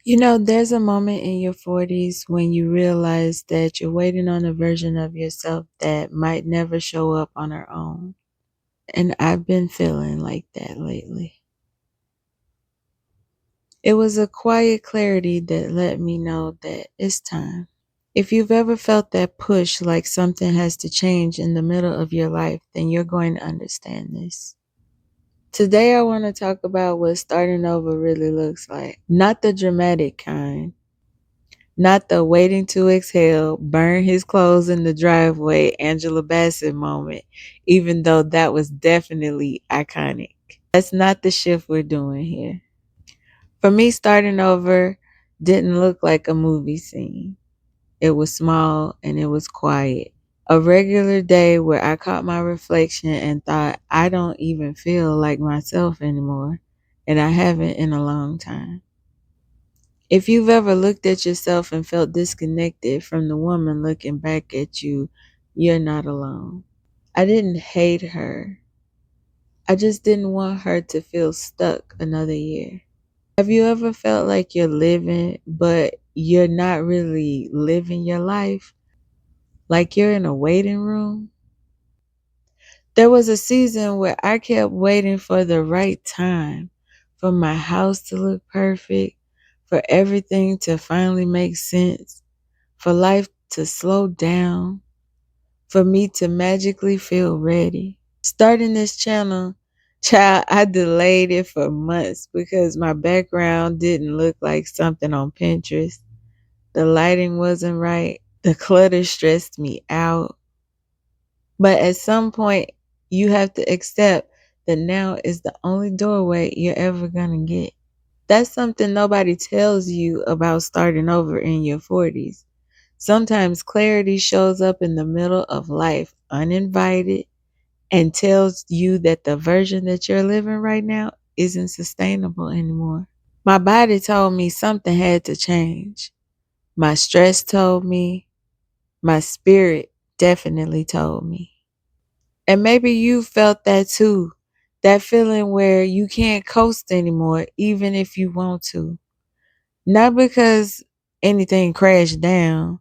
There's a moment in your 40s when you realize that you're waiting on a version of yourself that might never show up on her own. And I've been feeling like that lately. It was a quiet clarity that let me know that it's time. If you've ever felt that push like something has to change in the middle of your life, then you're going to understand this. Today, I want to talk about what starting over really looks like. Not the dramatic kind. Not the waiting to exhale, burn his clothes in the driveway, Angela Bassett moment, even though that was definitely iconic. That's not the shift we're doing here. For me, starting over didn't look like a movie scene. It was small and it was quiet. A regular day where I caught my reflection and thought, I don't even feel like myself anymore. And I haven't in a long time. If you've ever looked at yourself and felt disconnected from the woman looking back at you, you're not alone. I didn't hate her. I just didn't want her to feel stuck another year. Have you ever felt like you're living, but you're not really living your life? Like you're in a waiting room? There was a season where I kept waiting for the right time, for my house to look perfect, for everything to finally make sense, for life to slow down, for me to magically feel ready. Starting this channel, child, I delayed it for months because my background didn't look like something on Pinterest. The lighting wasn't right. The clutter stressed me out. But at some point, you have to accept that now is the only doorway you're ever going to get. That's something nobody tells you about starting over in your 40s. Sometimes clarity shows up in the middle of life, uninvited, and tells you that the version that you're living right now isn't sustainable anymore. My body told me something had to change. My stress told me. My spirit definitely told me. And maybe you felt that too. That feeling where you can't coast anymore, even if you want to. Not because anything crashed down,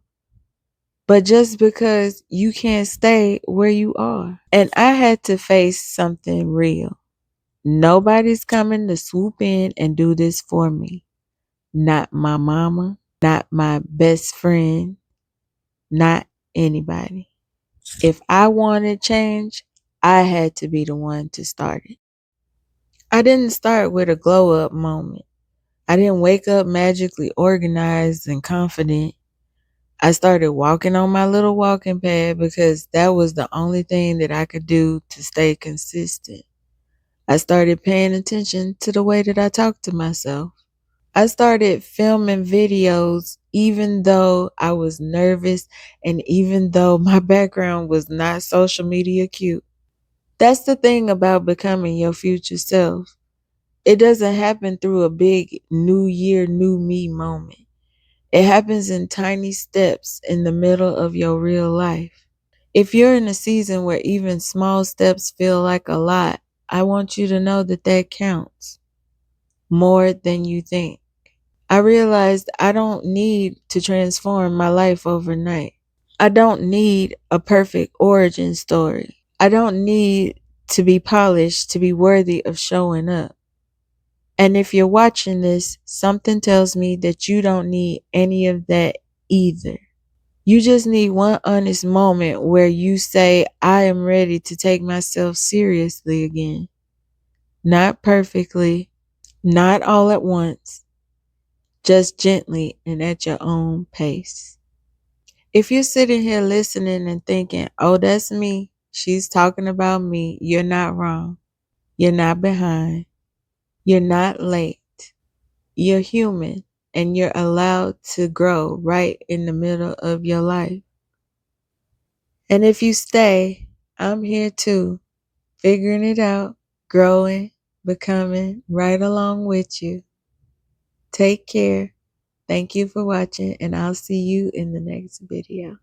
but just because you can't stay where you are. And I had to face something real. Nobody's coming to swoop in and do this for me. Not my mama, not my best friend, not anybody. If I wanted change, I had to be the one to start it. I didn't start with a glow up moment. I didn't wake up magically organized and confident. I started walking on my little walking pad because that was the only thing that I could do to stay consistent. I started paying attention to the way that I talked to myself. I started filming videos even though I was nervous and even though my background was not social media cute. That's the thing about becoming your future self. It doesn't happen through a big new year, new me moment. It happens in tiny steps in the middle of your real life. If you're in a season where even small steps feel like a lot, I want you to know that that counts more than you think. I realized I don't need to transform my life overnight. I don't need a perfect origin story. I don't need to be polished to be worthy of showing up. And if you're watching this, something tells me that you don't need any of that either. You just need one honest moment where you say, I am ready to take myself seriously again. Not perfectly, not all at once, just gently and at your own pace. If you're sitting here listening and thinking, oh, that's me, she's talking about me, you're not wrong. You're not behind. You're not late. You're human and you're allowed to grow right in the middle of your life. And if you stay, I'm here too, figuring it out, growing, becoming right along with you. Take care. Thank you for watching, and I'll see you in the next video.